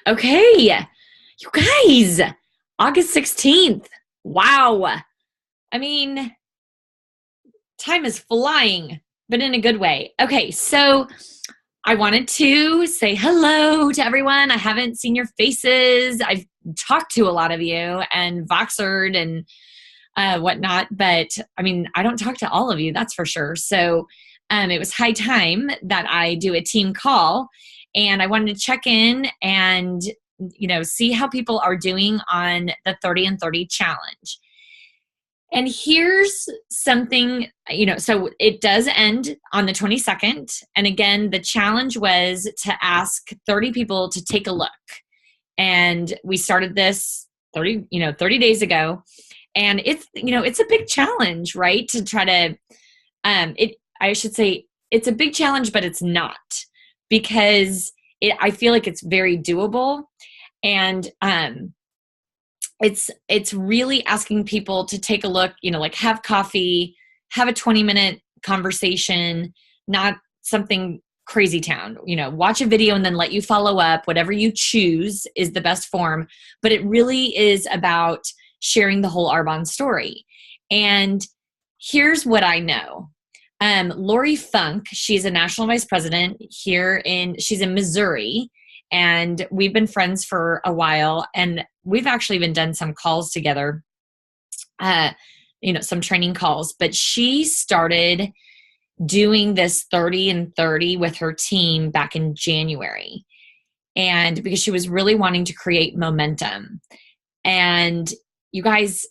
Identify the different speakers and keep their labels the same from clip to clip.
Speaker 1: Okay, you guys, August 16th. Wow. I mean, time is flying, but in a good way. Okay, so I wanted to say hello to everyone. I haven't seen your faces. I've talked to a lot of you and Voxered and whatnot, but I mean, I don't talk to all of you, that's for sure. So it was high time that I do a team call, and I wanted to check in and see how people are doing on the 30 and 30 challenge. And here's something, so it does end on the 22nd. And again, the challenge was to ask 30 people to take a look. And we started this 30 days ago. And it's a big challenge, right? To try to, I should say it's a big challenge, but it's not, because I feel like it's very doable. And, it's really asking people to take a look, like have coffee, have a 20-minute conversation, not something crazy town, watch a video and then let you follow up. Whatever you choose is the best form, but it really is about sharing the whole Arbonne story. And here's what I know. Lori Funk, she's a national vice president she's in Missouri, and we've been friends for a while, and we've actually even done some calls together, some training calls. But she started doing this 30 and 30 with her team back in January, and because she was really wanting to create momentum. And you guys,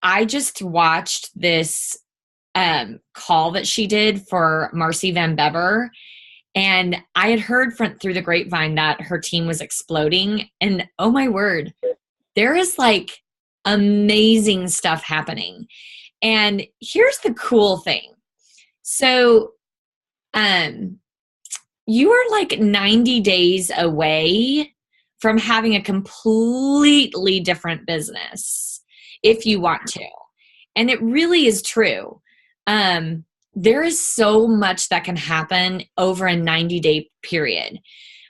Speaker 1: I just watched this call that she did for Marcy Van Bever. And I had heard through the grapevine that her team was exploding. And oh my word, there is like amazing stuff happening. And here's the cool thing. So you are like 90 days away from having a completely different business if you want to. And it really is true. There is so much that can happen over a 90-day period.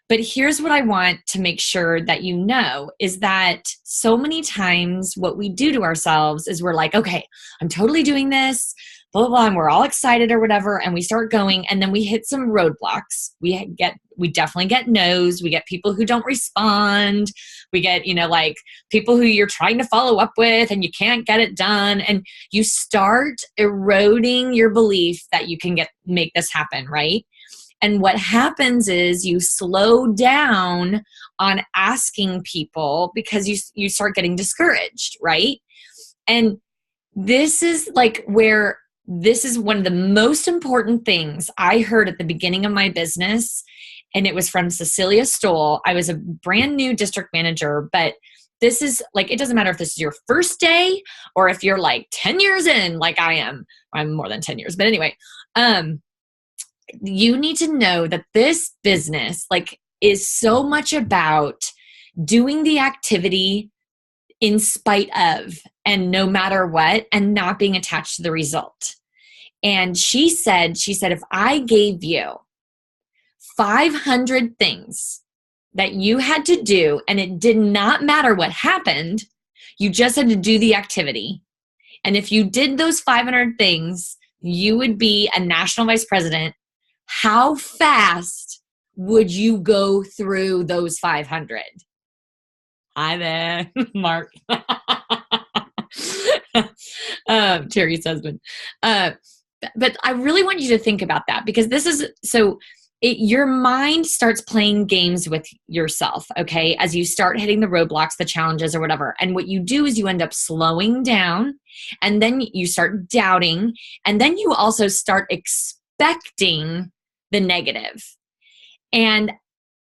Speaker 1: But here's what I want to make sure that you know is that so many times what we do to ourselves is we're like, okay, I'm totally doing this, blah, blah, blah, and we're all excited or whatever, and we start going, and then we hit some roadblocks. We definitely get no's. We get people who don't respond. We get, like people who you're trying to follow up with and you can't get it done. And you start eroding your belief that you can make this happen, right? And what happens is you slow down on asking people because you start getting discouraged, right? And this is one of the most important things I heard at the beginning of my business. And it was from Cecilia Stoll. I was a brand new district manager, but this is like, it doesn't matter if this is your first day or if you're like 10 years in, like I am. I'm more than 10 years, but anyway, you need to know that this business is so much about doing the activity in spite of and no matter what, and not being attached to the result. And she said, if I gave you 500 things that you had to do, and it did not matter what happened, you just had to do the activity. And if you did those 500 things, you would be a national vice president. How fast would you go through those 500? Hi there, Mark. Terry's husband. But I really want you to think about that, because this is your mind starts playing games with yourself, okay, as you start hitting the roadblocks, the challenges or whatever. And what you do is you end up slowing down, and then you start doubting, and then you also start expecting the negative. And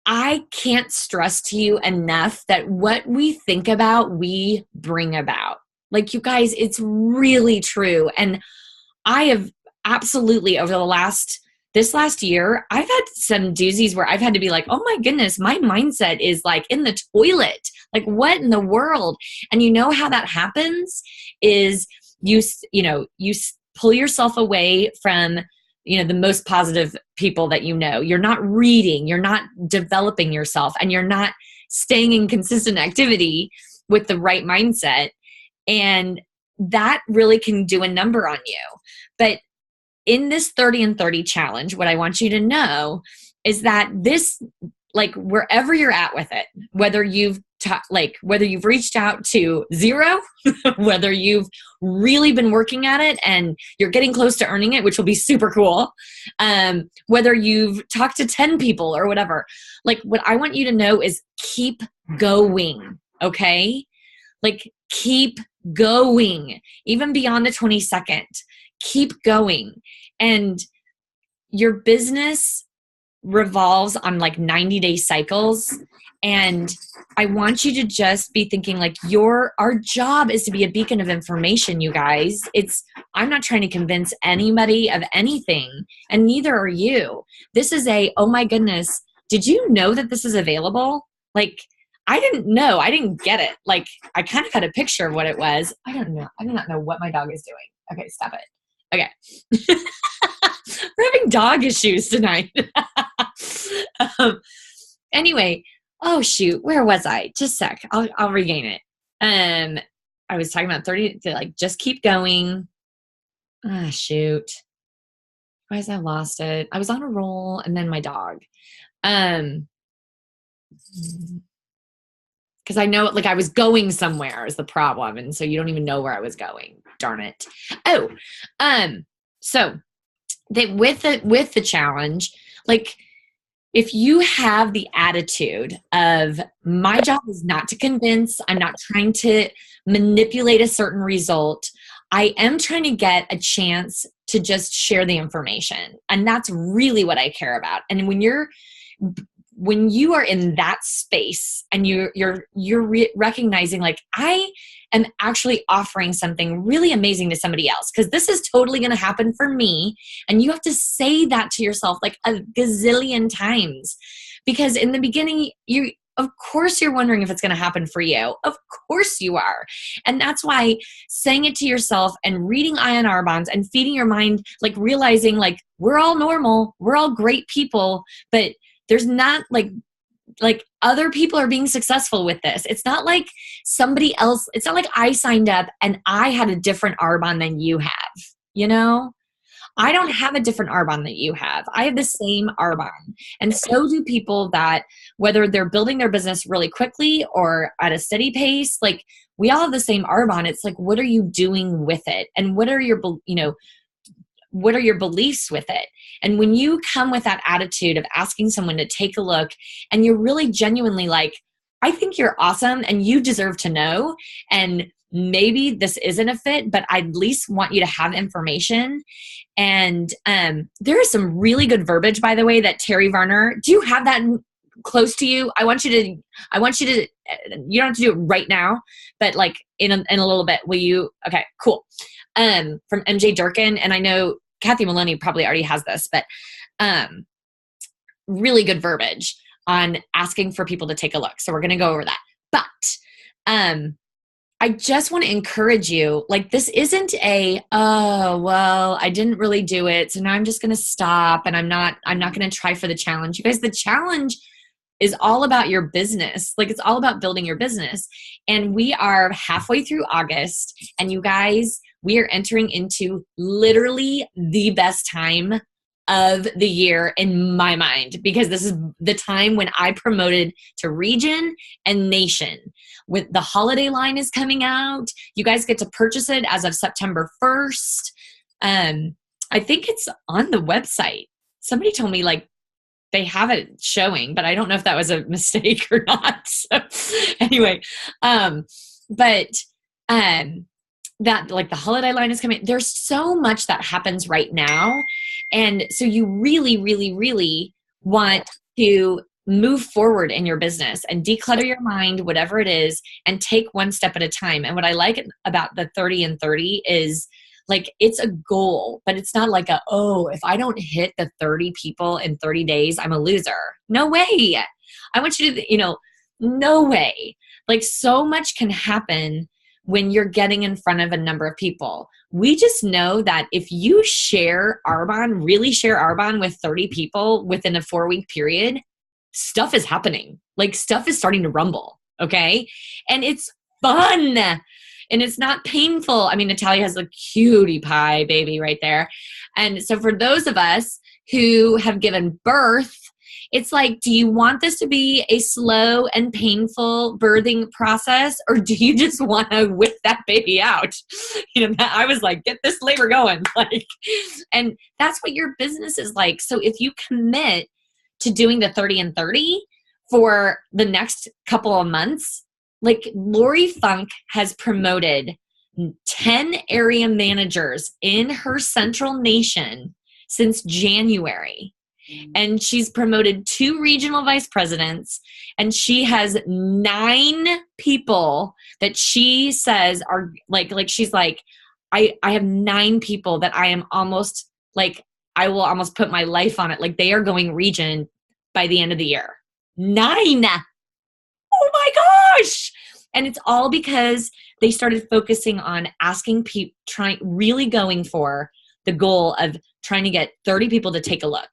Speaker 1: I can't stress to you enough that what we think about, we bring about. Like, you guys, it's really true. And I have absolutely, over this last year, I've had some doozies where I've had to be like, oh my goodness, my mindset is like in the toilet. Like, what in the world? And you know how that happens is you pull yourself away from the most positive people that you know. You're not reading, you're not developing yourself, and you're not staying in consistent activity with the right mindset. And that really can do a number on you. But in this 30 and 30 challenge, what I want you to know is that this, like, wherever you're at with it, whether you've reached out to 0, whether you've really been working at it and you're getting close to earning it, which will be super cool, whether you've talked to 10 people or whatever, like, what I want you to know is keep going, okay? Like, keep going, even beyond the 22nd. Keep going. And your business revolves on like 90-day cycles. And I want you to just be thinking like our job is to be a beacon of information, you guys. I'm not trying to convince anybody of anything, and neither are you. This is oh my goodness, did you know that this is available? Like, I didn't know. I didn't get it. Like, I kind of got a picture of what it was. I don't know. I do not know what my dog is doing. Okay, stop it. Okay. We're having dog issues tonight. Anyway, oh shoot, where was I? Just a sec. I'll regain it. I was talking about 30, like, just keep going. Ah, shoot. Why has I lost it? I was on a roll, and then my dog. Because I know, like, I was going somewhere is the problem, and so you don't even know where I was going. Darn it. Oh, so that with the challenge, like, if you have the attitude of, my job is not to convince, I'm not trying to manipulate a certain result, I am trying to get a chance to just share the information, and that's really what I care about. And when you are in that space and you're recognizing, like, I am actually offering something really amazing to somebody else, because this is totally going to happen for me. And you have to say that to yourself like a gazillion times, because in the beginning, of course you're wondering if it's going to happen for you. Of course you are. And that's why saying it to yourself and reading INR bonds and feeding your mind, like, realizing, like, we're all normal, we're all great people, but there's not like other people are being successful with this. It's not like somebody else. It's not like I signed up and I had a different Arbonne than you have. I don't have a different Arbonne that you have. I have the same Arbonne. And so do people that, whether they're building their business really quickly or at a steady pace, like, we all have the same Arbonne. It's like, what are you doing with it? And what are your beliefs with it? And when you come with that attitude of asking someone to take a look, and you're really genuinely like, I think you're awesome and you deserve to know, and maybe this isn't a fit, but I at least want you to have information. And there is some really good verbiage, by the way, that Terry Varner, do you have that close to you? I want you to, you don't have to do it right now, but like in a little bit, will you? Okay, cool. From MJ Durkin, and I know Kathy Maloney probably already has this, but really good verbiage on asking for people to take a look. So we're going to go over that. But I just want to encourage you, like, this isn't oh, well, I didn't really do it, so now I'm just going to stop, and I'm not going to try for the challenge. You guys, the challenge is all about your business. Like, it's all about building your business. And we are halfway through August, and you guys, we are entering into literally the best time of the year in my mind, because this is the time when I promoted to region and nation. With the holiday line is coming out, you guys get to purchase it as of September 1st. I think it's on the website. Somebody told me, like, they have it showing, but I don't know if that was a mistake or not. So anyway, that, like, the holiday line is coming. There's so much that happens right now. And so you really, really, really want to move forward in your business and declutter your mind, whatever it is, and take one step at a time. And what I like about the 30 and 30 is, like, it's a goal, but it's not like if I don't hit the 30 people in 30 days, I'm a loser. No way. I want you to, no way. Like, so much can happen when you're getting in front of a number of people. we just know that if you share Arbonne, really share Arbonne with 30 people within a 4-week period, stuff is happening. Like stuff is starting to rumble. Okay. And it's fun and it's not painful. I mean, Natalia has a cutie pie baby right there. And so for those of us who have given birth, it's like, do you want this to be a slow and painful birthing process, or do you just want to whip that baby out? You know, I was like, get this labor going. Like, and that's what your business is like. So if you commit to doing the 30 and 30 for the next couple of months, like Lori Funk has promoted 10 area managers in her central nation since January. And she's promoted 2 regional vice presidents, and she has 9 people that she says are like she's like, I have 9 people that I am almost like, I will almost put my life on it. Like they are going region by the end of the year. 9. Oh my gosh. And it's all because they started focusing on asking people, really going for the goal of trying to get 30 people to take a look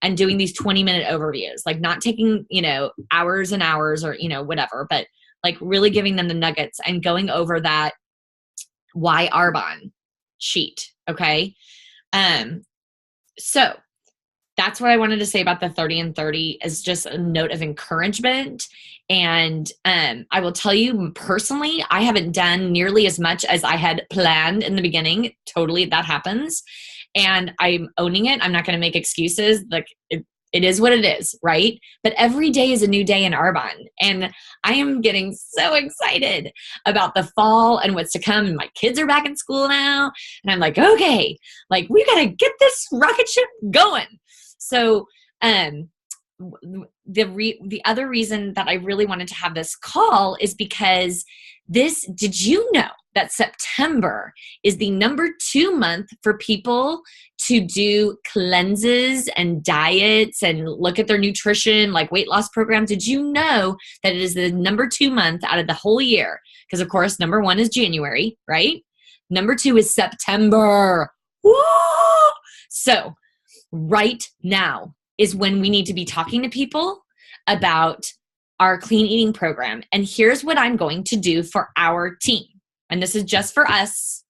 Speaker 1: and doing these 20-minute overviews, like not taking, you know, hours and hours or, you know, whatever, but like really giving them the nuggets and going over that why Arbonne sheet. Okay. So that's what I wanted to say about the 30 and 30 as just a note of encouragement. And I will tell you personally, I haven't done nearly as much as I had planned in the beginning. Totally, that happens. And I'm owning it. I'm not going to make excuses. Like it is what it is, right? But every day is a new day in Arbonne. And I am getting so excited about the fall and what's to come. And my kids are back in school now. And I'm like, okay, like we got to get this rocket ship going. So the other reason that I really wanted to have this call is because did you know that September is the number 2 month for people to do cleanses and diets and look at their nutrition, like weight loss programs? Did you know that it is the number 2 month out of the whole year? Because of course, number 1 is January, right? Number 2 is September. Whoa! So right now is when we need to be talking to people about our clean eating program. And here's what I'm going to do for our team. And this is just for us.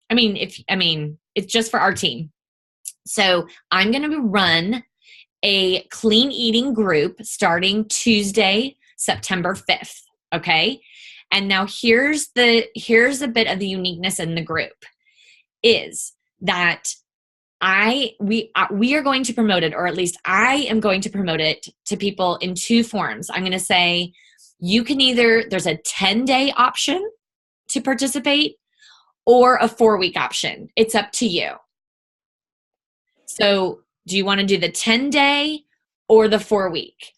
Speaker 1: It's just for our team. So I'm going to run a clean eating group starting Tuesday, September 5th. Okay. And now here's a bit of the uniqueness in the group is that we are going to promote it, or at least I am going to promote it to people in 2 forms. I'm going to say you can there's a 10-day option to participate or a 4-week option. It's up to you. So do you want to do the 10-day or the 4-week?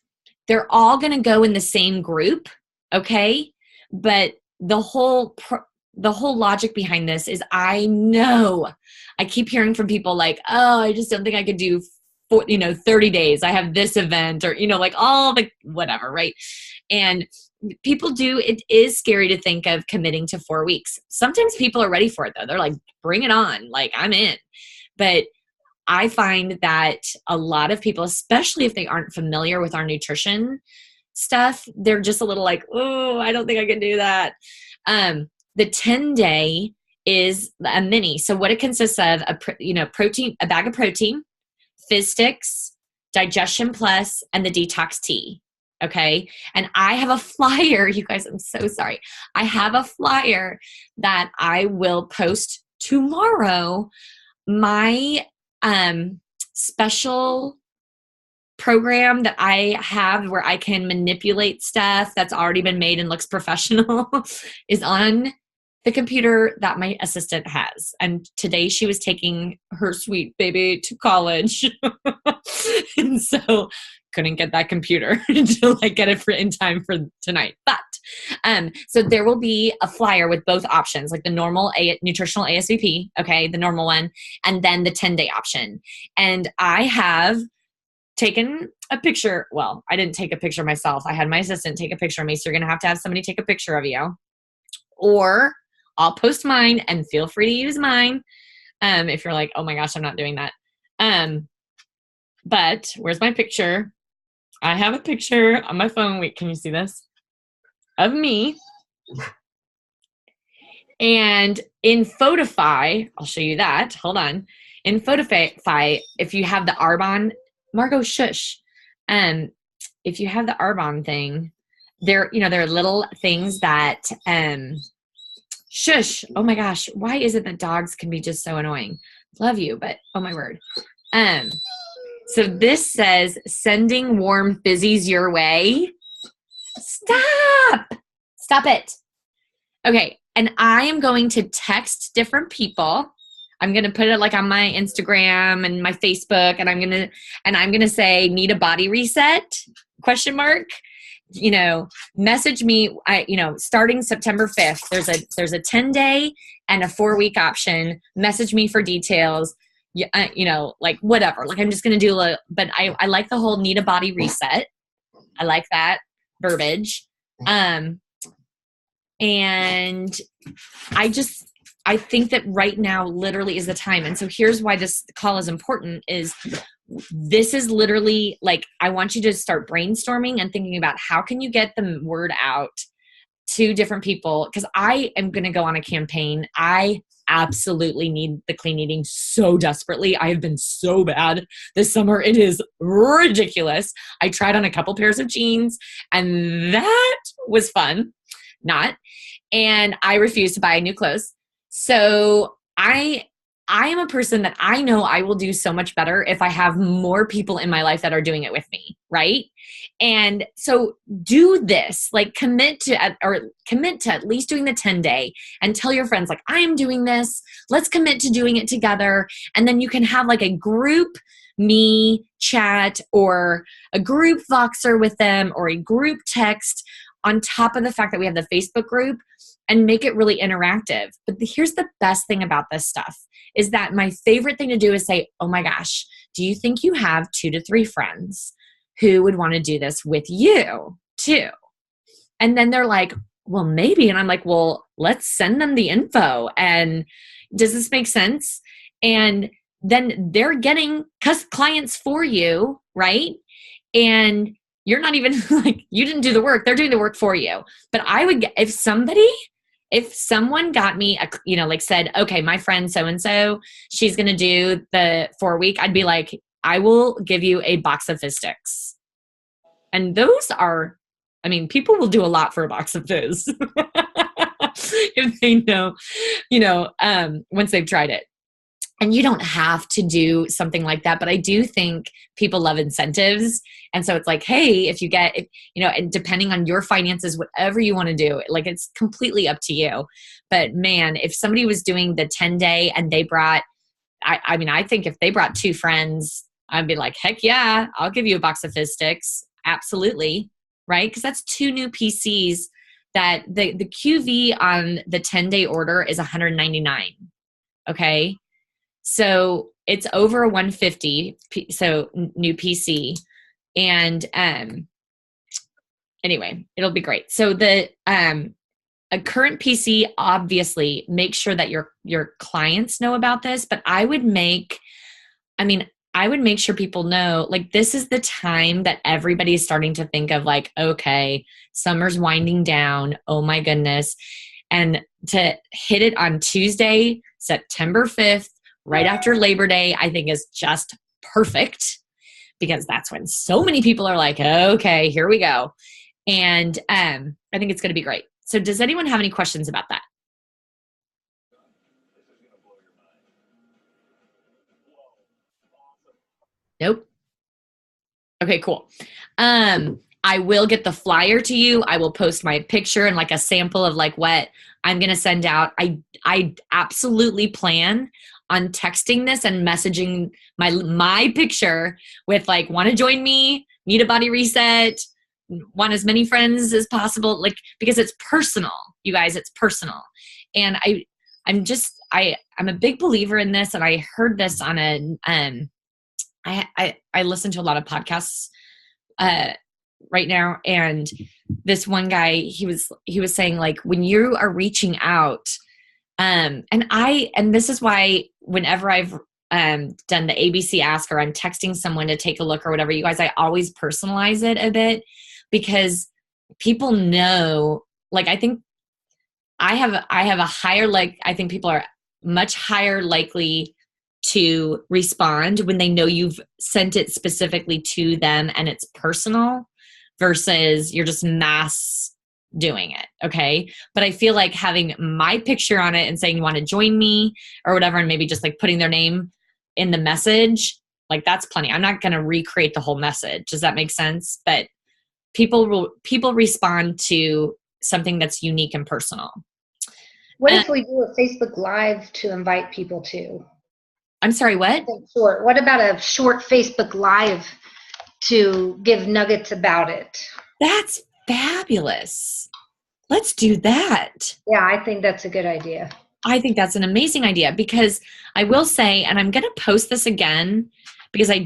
Speaker 1: They're all going to go in the same group. Okay. But the whole logic behind this is I keep hearing from people like, oh, I just don't think I could do 30 days. I have this event or, like all the whatever, right? And people it is scary to think of committing to 4 weeks. Sometimes people are ready for it though. They're like, bring it on. Like I'm in. But I find that a lot of people, especially if they aren't familiar with our nutrition stuff, they're just a little like, oh, I don't think I can do that. The 10-day is a mini. So what it consists of, a bag of protein, fizz sticks, Digestion Plus, and the detox tea. Okay. And I have a flyer, you guys, I'm so sorry. I have a flyer that I will post tomorrow. My special program that I have where I can manipulate stuff that's already been made and looks professional is on the computer that my assistant has. And today she was taking her sweet baby to college. And so couldn't get that computer until I get it in time for tonight. But so there will be a flyer with both options, like the normal nutritional ASVP, okay, the normal one, and then the 10-day option. And I have taken a picture. Well, I didn't take a picture myself. I had my assistant take a picture of me. So you're going to have somebody take a picture of you. Or I'll post mine and feel free to use mine. If you're like, oh my gosh, I'm not doing that. But where's my picture? I have a picture on my phone. Wait, can you see this? Of me. And in Photify, I'll show you that. Hold on. In Photify, if you have the Arbonne, Margot, shush. If you have the Arbonne thing, there are little things that, shush. Oh my gosh. Why is it that dogs can be just so annoying? Love you, but oh my word. So this says sending warm fizzies your way. Stop it. Okay. And I am going to text different people. I'm going to put it like on my Instagram and my Facebook, and I'm going to say, need a body reset? ? Message me. Starting September 5th, there's a 10-day and a 4-week option. Message me for details. Like whatever. Like I'm just going to do but I like the whole need a body reset. I like that verbiage. And I think that right now literally is the time. And so here's why this call is important is this is literally like, I want you to start brainstorming and thinking about how can you get the word out to different people? Because I am going to go on a campaign. I absolutely need the clean eating so desperately. I have been so bad this summer. It is ridiculous. I tried on a couple pairs of jeans and that was fun. And I refuse to buy new clothes. So I am a person that I know I will do so much better if I have more people in my life that are doing it with me. Right. And so do this, like commit to at least doing the 10-day and tell your friends, like, I am doing this. Let's commit to doing it together. And then you can have like a group me chat or a group Voxer with them or a group text on top of the fact that we have the Facebook group and make it really interactive. But here's the best thing about this stuff is that my favorite thing to do is say, oh my gosh, do you think you have 2 to 3 friends who would want to do this with you too? And then they're like, well, maybe. And I'm like, well, let's send them the info. And does this make sense? And then they're getting clients for you, right? And you're not even like, you didn't do the work. They're doing the work for you. But I would get, if someone got me, said, okay, my friend so-and-so, she's going to do the 4-week, I'd be like, I will give you a box of fizz sticks. And those are, people will do a lot for a box of fizz. If they know, once they've tried it. And you don't have to do something like that, but I do think people love incentives. And so it's like, hey, if you get, and depending on your finances, whatever you want to do, like it's completely up to you. But man, if somebody was doing the 10-day and they brought, I think if they brought 2 friends, I'd be like, heck yeah, I'll give you a box of fizz sticks. Absolutely. Right. Because that's 2 new PCs that the QV on the 10-day order is $199. Okay. So it's over a 150, so new PC. And anyway, it'll be great. So the a current PC, obviously, make sure that your clients know about this, but I would make sure people know, like, this is the time that everybody is starting to think of, like, okay, summer's winding down. Oh my goodness. And to hit it on Tuesday, September 5th, right after Labor Day, I think is just perfect because that's when so many people are like, okay, here we go. And I think it's going to be great. So does anyone have any questions about that? Nope. Okay, cool. I will get the flyer to you. I will post my picture and like a sample of like what I'm going to send out. I absolutely plan on texting this and messaging my picture with like, want to join me, need a body reset, want as many friends as possible, like, because it's personal, you guys, it's personal. And I'm a big believer in this. And I heard this on I listen to a lot of podcasts right now. And this one guy, he was saying, like, when you are reaching out, And this is why whenever I've done the ABC ask, or I'm texting someone to take a look or whatever, you guys, I always personalize it a bit, because people know, like, I think I have a higher, like, I think people are much higher likely to respond when they know you've sent it specifically to them and it's personal, versus you're just mass doing it. Okay. But I feel like having my picture on it and saying you want to join me or whatever, and maybe just like putting their name in the message, like, that's plenty. I'm not going to recreate the whole message. Does that make sense? But people respond to something that's unique and personal.
Speaker 2: What if we do a Facebook Live to invite people to?
Speaker 1: I'm sorry, what?
Speaker 2: Short. What about a short Facebook Live to give nuggets about it?
Speaker 1: That's fabulous. Let's do that.
Speaker 2: Yeah, I think that's a good idea.
Speaker 1: I think that's an amazing idea, because I will say, and I'm going to post this again, because I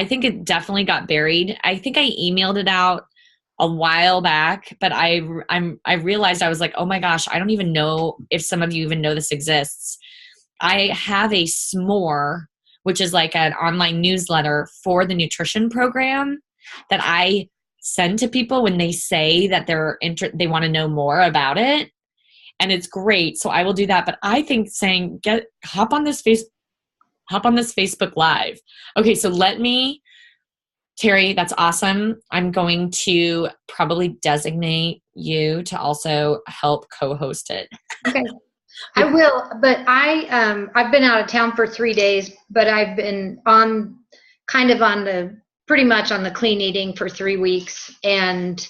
Speaker 1: think it definitely got buried. I think I emailed it out a while back, but I realized, I was like, oh my gosh, I don't even know if some of you even know this exists. I have a s'more, which is like an online newsletter for the nutrition program that I send to people when they say that they want to know more about it. And it's great. So I will do that. But I think saying, hop on this Facebook Live. Okay. So Terry, that's awesome. I'm going to probably designate you to also help co-host it.
Speaker 2: Okay. I will, but I've been out of town for 3 days, but I've been pretty much on the clean eating for 3 weeks, and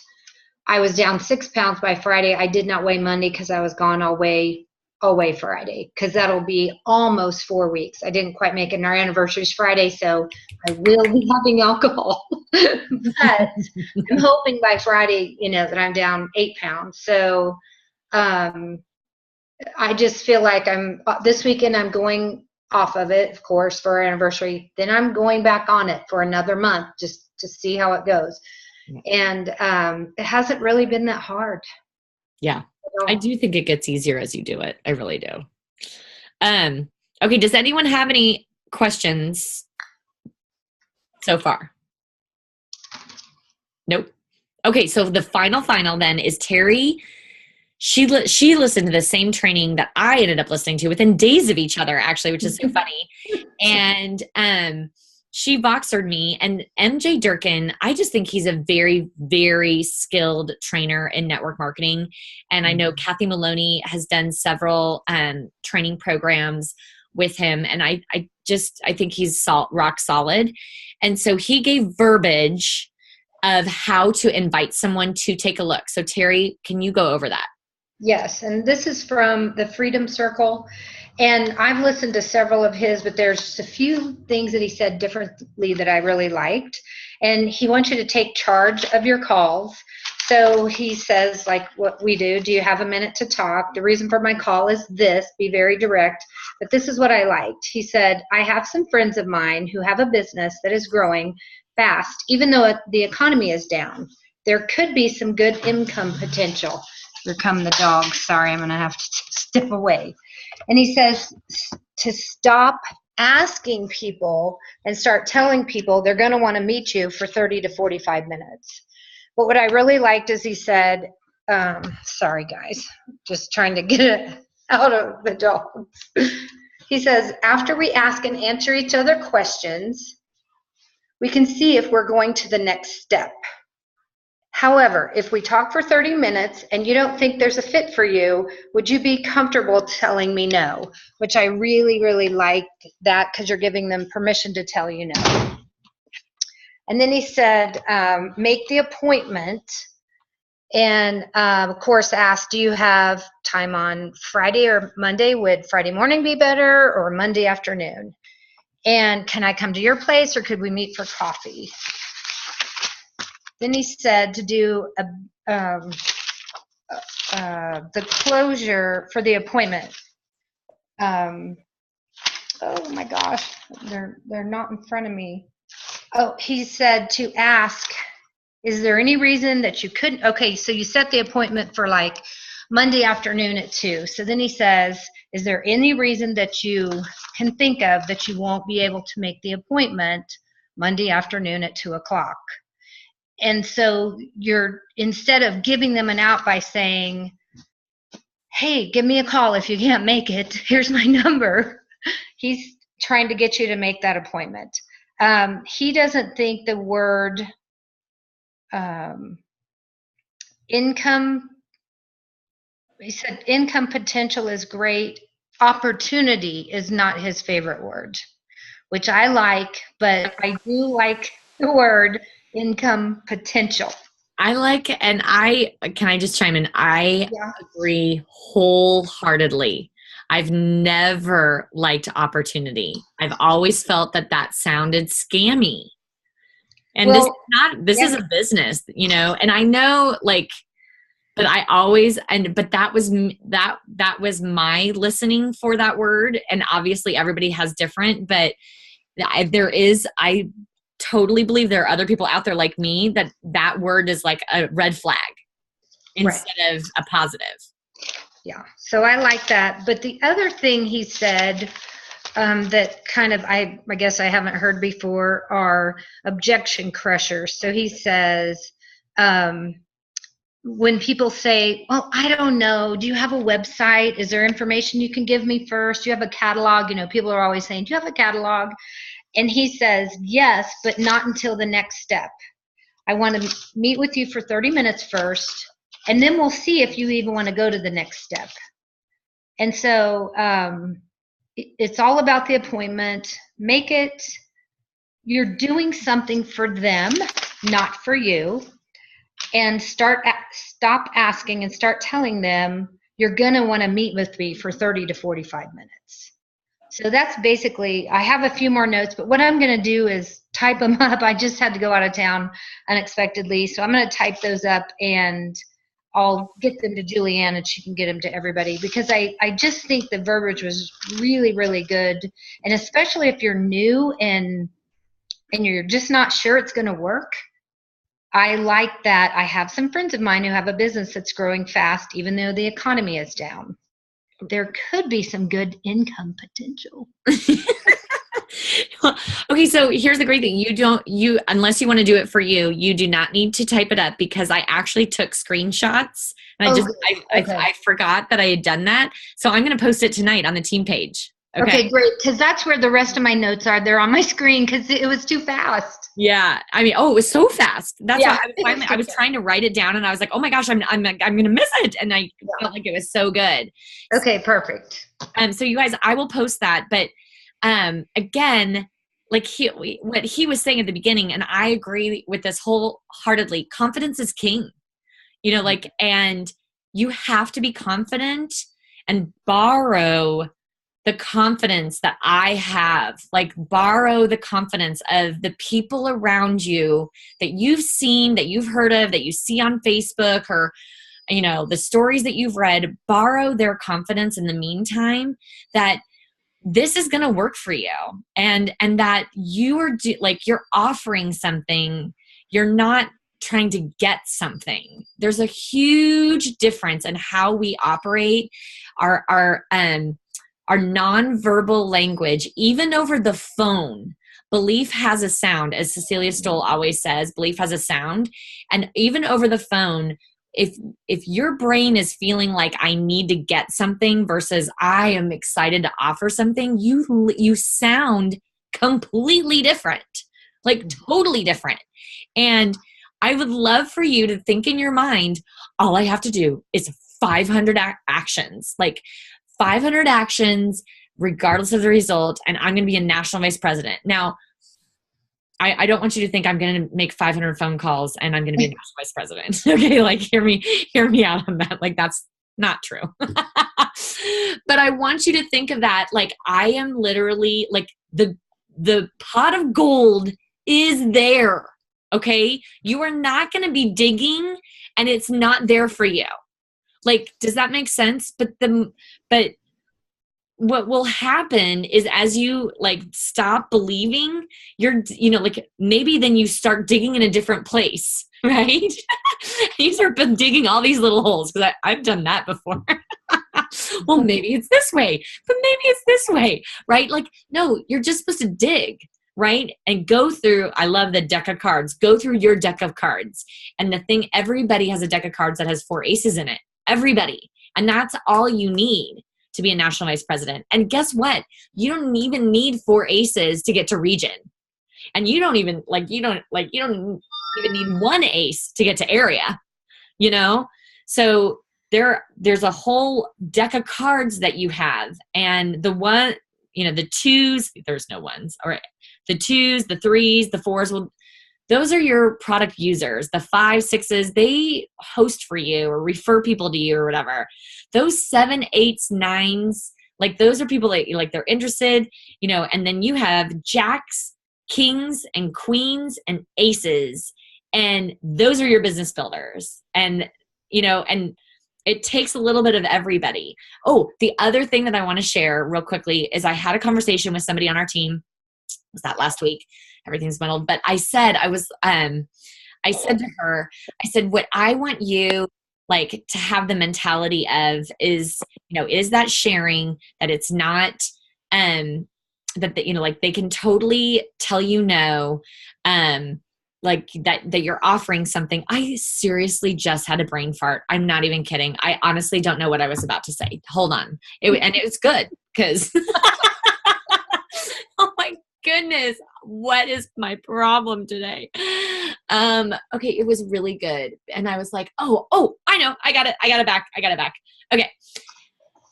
Speaker 2: I was down 6 pounds by Friday. I did not weigh Monday because I was gone all way Friday, because that'll be almost 4 weeks. I didn't quite make it, and our anniversary's Friday, so I will be having alcohol. But I'm hoping by Friday, that I'm down 8 pounds. So I just feel like this weekend I'm going off of it, of course, for our anniversary. Then I'm going back on it for another month just to see how it goes. And it hasn't really been that hard.
Speaker 1: Yeah. I do think it gets easier as you do it. I really do. Okay. Does anyone have any questions so far? Nope. Okay. So the final then is Terry. She listened to the same training that I ended up listening to within days of each other, actually, which is so funny. And she Voxered me. And MJ Durkin, I just think he's a very, very skilled trainer in network marketing. And I know Kathy Maloney has done several training programs with him. And I think he's rock solid. And so he gave verbiage of how to invite someone to take a look. So Terry, can you go over that?
Speaker 2: Yes, and this is from the Freedom Circle, and I've listened to several of his, but there's just a few things that he said differently that I really liked. And he wants you to take charge of your calls. So he says, like what we do you have a minute to talk? The reason for my call is this, be very direct, but this is what I liked. He said, I have some friends of mine who have a business that is growing fast, even though the economy is down. There could be some good income potential. Here come the dogs. Sorry, I'm going to have to step away. And he says to stop asking people and start telling people they're going to want to meet you for 30 to 45 minutes. But what I really liked is he said, sorry guys, just trying to get it out of the dogs. He says, after we ask and answer each other questions, we can see if we're going to the next step. However, if we talk for 30 minutes and you don't think there's a fit for you, would you be comfortable telling me no? Which I really, really liked that, because you're giving them permission to tell you no. And then he said, make the appointment. And of course asked, do you have time on Friday or Monday? Would Friday morning be better, or Monday afternoon? And can I come to your place, or could we meet for coffee? Then he said to do the closure for the appointment. Oh my gosh, they're not in front of me. Oh, he said to ask, is there any reason that you couldn't? Okay, so you set the appointment for like Monday afternoon at 2. So then he says, is there any reason that you can think of that you won't be able to make the appointment Monday afternoon at 2 o'clock? And so you're, instead of giving them an out by saying, hey, give me a call if you can't make it, here's my number, he's trying to get you to make that appointment. He doesn't think the word income, he said income potential is great. Opportunity is not his favorite word, which I like, but I do like the word income potential.
Speaker 1: I like, and can I just chime in? I
Speaker 2: Yeah.
Speaker 1: agree wholeheartedly. I've never liked opportunity. I've always felt that sounded scammy. And
Speaker 2: Well,
Speaker 1: this is a business, and I know, like, but I always, but that was my listening for that word. And obviously everybody has different, but I totally believe there are other people out there like me that word is like a red flag instead of a positive.
Speaker 2: Yeah. So I like that. But the other thing he said that kind of, I guess I haven't heard before, are objection crushers. So he says, when people say, well, I don't know, do you have a website? Is there information you can give me first? Do you have a catalog? People are always saying, do you have a catalog? And he says, yes, but not until the next step. I want to meet with you for 30 minutes first, and then we'll see if you even want to go to the next step. And so it's all about the appointment. Make it, you're doing something for them, not for you. And stop asking and start telling them you're going to want to meet with me for 30 to 45 minutes. So that's basically, I have a few more notes, but what I'm going to do is type them up. I just had to go out of town unexpectedly. So I'm going to type those up and I'll get them to Julianne and she can get them to everybody, because I just think the verbiage was really, really good. And especially if you're new and you're just not sure it's going to work. I like that. I have some friends of mine who have a business that's growing fast, even though the economy is down. There could be some good income potential.
Speaker 1: Okay, so here's the great thing. Unless you want to do it for you, you do not need to type it up, because I actually took screenshots and I forgot that I had done that. So I'm going to post it tonight on the team page.
Speaker 2: Okay, great. Because that's where the rest of my notes are. They're on my screen because it was too fast.
Speaker 1: Yeah. I mean, it was so fast. That's why I was trying to write it down and I was like, oh my gosh, I'm going to miss it. And I felt like it was so good.
Speaker 2: Okay, perfect.
Speaker 1: So you guys, I will post that. But again, like what he was saying at the beginning, and I agree with this wholeheartedly, confidence is king, and you have to be confident and borrow the confidence that I have, like borrow the confidence of the people around you that you've seen, that you've heard of, that you see on Facebook, or, the stories that you've read. Borrow their confidence in the meantime that this is going to work for you, and that you are you're offering something. You're not trying to get something. There's a huge difference in how we operate our nonverbal language, even over the phone. Belief has a sound, as Cecilia Stoll always says. Belief has a sound, and even over the phone, if your brain is feeling like I need to get something versus I am excited to offer something, you sound completely different, like totally different. And I would love for you to think in your mind, all I have to do is 500 actions, like 500 actions, regardless of the result, and I'm going to be a national vice president. Now, I don't want you to think I'm going to make 500 phone calls and I'm going to be a national vice president. Okay, like hear me out on that. Like that's not true. But I want you to think of that like I am literally like the pot of gold is there. Okay, you are not going to be digging and it's not there for you. Like, does that make sense? But what will happen is as you like stop believing, you're, you know, like maybe then you start digging in a different place, right? You start digging all these little holes, because I've done that before. Well, maybe it's this way, but maybe it's this way, right? Like, no, you're just supposed to dig, right? And go through, I love the deck of cards, go through your deck of cards. And the thing, everybody has a deck of cards that has 4 aces in it. Everybody. And that's all you need to be a national vice president. And guess what? You don't even need 4 aces to get to region. And you don't even you don't even need 1 ace to get to area, you know? So there's a whole deck of cards that you have. And the one, you know, the 2s, there's no 1s, all right. The 2s, the 3s, the 4s, well, those are your product users. The 5s, 6s, they host for you or refer people to you or whatever. Those 7, 8s, 9s, like those are people that like they're interested, you know, and then you have jacks, kings, and queens, and aces. And those are your business builders. And, you know, and it takes a little bit of everybody. Oh, the other thing that I want to share real quickly is I had a conversation with somebody on our team. Was that last week? Everything's muddled. But I said to her, I said, what I want you like to have the mentality of is, you know, is that sharing, that it's not, that, you know, like they can totally tell you no, like that you're offering something. I seriously just had a brain fart. I'm not even kidding. I honestly don't know what I was about to say. Hold on. And it was good because, oh my goodness, what is my problem today? Okay, it was really good. And I was like, oh, I know. I got it back. Okay.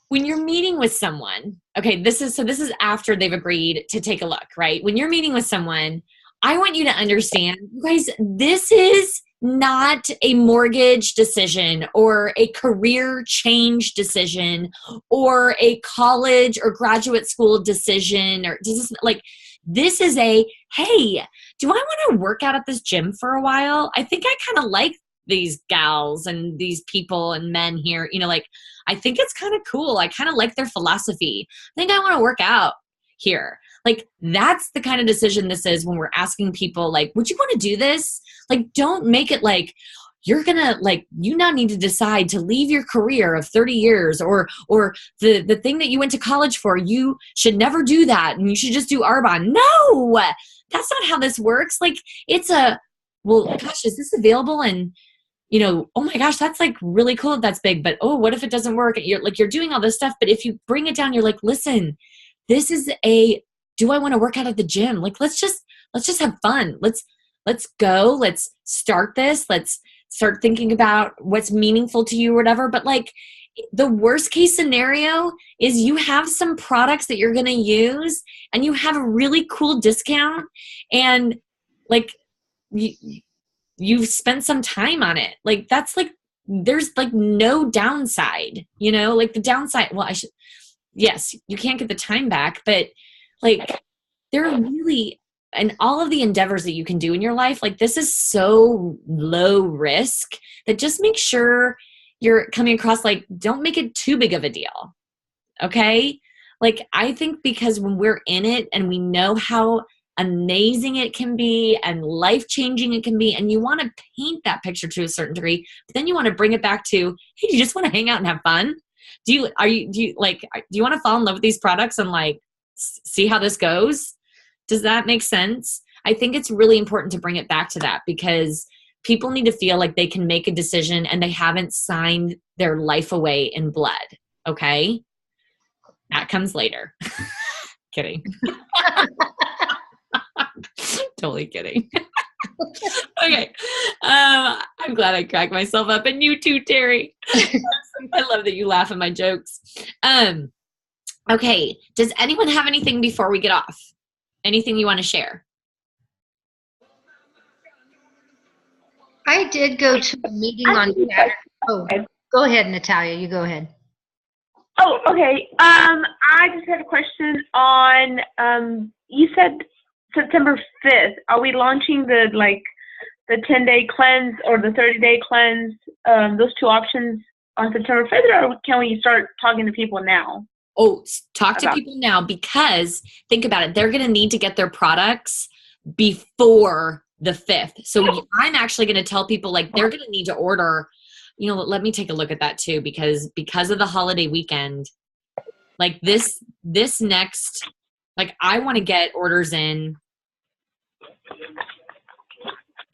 Speaker 1: When you're meeting with someone, okay, this is after they've agreed to take a look, right? When you're meeting with someone, I want you to understand, you guys, this is not a mortgage decision or a career change decision or a college or graduate school decision, or this is a, hey, do I want to work out at this gym for a while? I think I kind of like these gals and these people and men here, you know, like, I think it's kind of cool. I kind of like their philosophy. I think I want to work out here. Like, that's the kind of decision this is when we're asking people, like, would you want to do this? Like, don't make it like, you're gonna, like, you now need to decide to leave your career of 30 years or the thing that you went to college for, you should never do that and you should just do Arbonne. No, that's not how this works. Like, it's well, gosh, is this available? And, you know, oh my gosh, that's like really cool if that's big, but oh, what if it doesn't work? You're doing all this stuff, but if you bring it down, you're like, listen, this is do I want to work out at the gym? Like, let's just have fun. Let's go. Let's start this. Let's start thinking about what's meaningful to you or whatever. But like, the worst case scenario is you have some products that you're going to use and you have a really cool discount and like you've spent some time on it. Like, that's like, there's like no downside, you know, like the downside. Well, yes, you can't get the time back, but like, there are really, and all of the endeavors that you can do in your life, like, this is so low risk that just make sure you're coming across, like, don't make it too big of a deal. Okay. Like, I think because when we're in it and we know how amazing it can be and life-changing it can be, and you want to paint that picture to a certain degree, but then you want to bring it back to, hey, do you just want to hang out and have fun? Do you want to fall in love with these products and like see how this goes? Does that make sense? I think it's really important to bring it back to that, because people need to feel like they can make a decision and they haven't signed their life away in blood. Okay. That comes later. Kidding. Totally kidding. Okay. I'm glad I cracked myself up, and you too, Terry. I love that you laugh at my jokes. Okay. Does anyone have anything before we get off? Anything you want to share?
Speaker 2: I did go to a meeting on Saturday. Oh, go ahead, Natalia. You go ahead.
Speaker 3: Oh, okay. I just had a question on, you said September 5th. Are we launching the 10-day cleanse or the 30-day cleanse, those two options on September 5th, or can we start talking to people now?
Speaker 1: Oh, talk to
Speaker 3: about?
Speaker 1: people now, because think about it. They're going to need to get their products before the 5th. So I'm actually going to tell people, like, they're going to need to order, let me take a look at that too, because of the holiday weekend, like this next, like, I want to get orders in.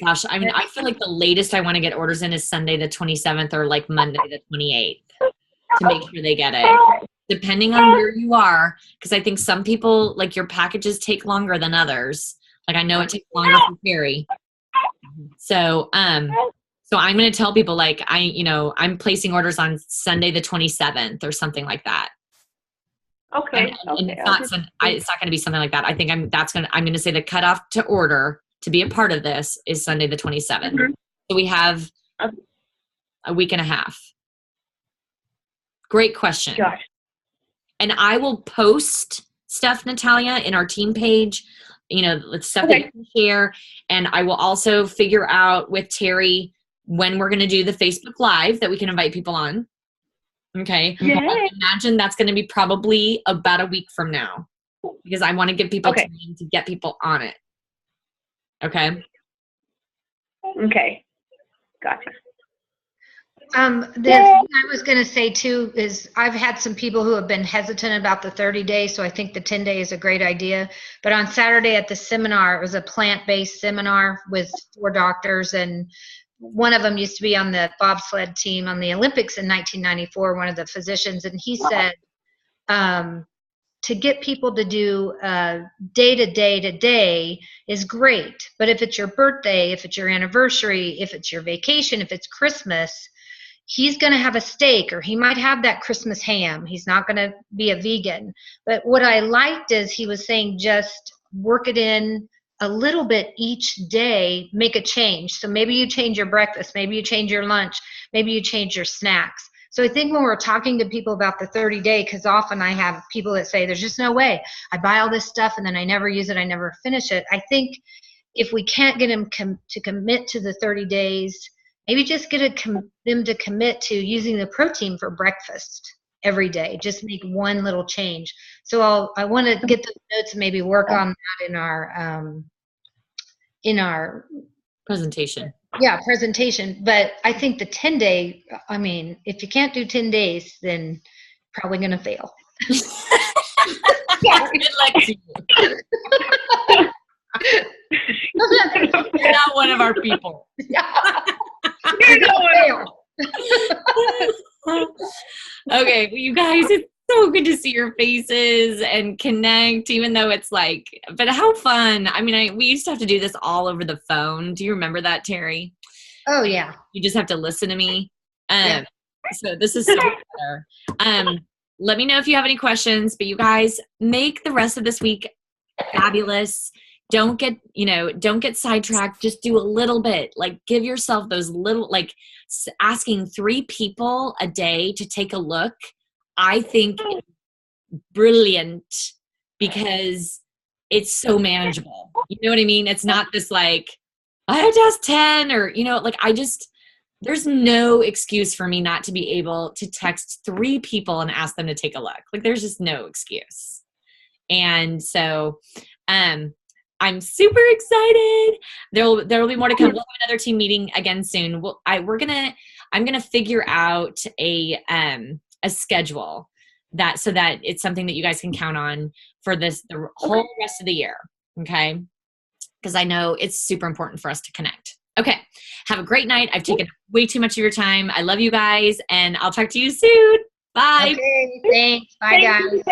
Speaker 1: Gosh, I mean, I feel like the latest I want to get orders in is Sunday the 27th or like Monday the 28th to make sure they get it. Depending on where you are, because I think some people, like, your packages take longer than others. Like, I know it takes longer for Carrie. So I'm going to tell people, like, I'm placing orders on Sunday the 27th or something like that.
Speaker 3: Okay.
Speaker 1: And it's not going to be something like that. I think I'm going to say the cutoff to order to be a part of this is Sunday the 27th. Mm-hmm. So we have a week and a half. Great question.
Speaker 3: Gosh.
Speaker 1: And I will post stuff, Natalia, in our team page, stuff that you can share. And I will also figure out with Terry when we're going to do the Facebook Live that we can invite people on. Okay. I imagine that's going to be probably about a week from now, because I want to give people time to get people on it. Okay.
Speaker 3: Okay. Gotcha.
Speaker 2: The thing I was going to say too is I've had some people who have been hesitant about the 30 days, so I think the 10-day is a great idea. But on Saturday at the seminar, it was a plant-based seminar with 4 doctors, and one of them used to be on the bobsled team on the Olympics in 1994, one of the physicians, and he said to get people to do day to day to day is great, but if it's your birthday, if it's your anniversary, if it's your vacation, if it's Christmas, he's going to have a steak, or he might have that Christmas ham. He's not going to be a vegan. But what I liked is he was saying just work it in a little bit each day, make a change. So maybe you change your breakfast, maybe you change your lunch, maybe you change your snacks. So I think when we're talking to people about the 30-day, because often I have people that say, there's just no way. I buy all this stuff and then I never use it, I never finish it. I think if we can't get them to commit to the 30 days, maybe just get them to commit to using the protein for breakfast every day. Just make one little change. So I want to get the notes and maybe work on that in our
Speaker 1: presentation.
Speaker 2: Yeah, presentation. But I think the 10-day, I mean, if you can't do 10 days, then probably going to fail.
Speaker 1: Good luck to you. You're not one of our people. Okay, well, you guys, it's so good to see your faces and connect, even though it's like, but how fun. I mean, we used to have to do this all over the phone. Do you remember that, Terry?
Speaker 2: Oh, yeah.
Speaker 1: You just have to listen to me. So this is so better. Let me know if you have any questions, but you guys, make the rest of this week fabulous. Don't get sidetracked. Just do a little bit. Like, give yourself those little, like, asking 3 people a day to take a look. I think it's brilliant because it's so manageable. You know what I mean? It's not this like, I have to ask 10 or, there's no excuse for me not to be able to text 3 people and ask them to take a look. Like, there's just no excuse. And so, I'm super excited. There will be more to come. We'll have another team meeting again soon. I'm gonna figure out a schedule so that it's something that you guys can count on for the whole rest of the year. Okay, because I know it's super important for us to connect. Okay, have a great night. I've taken way too much of your time. I love you guys, and I'll talk to you soon. Bye.
Speaker 2: Okay, thanks. Bye, guys.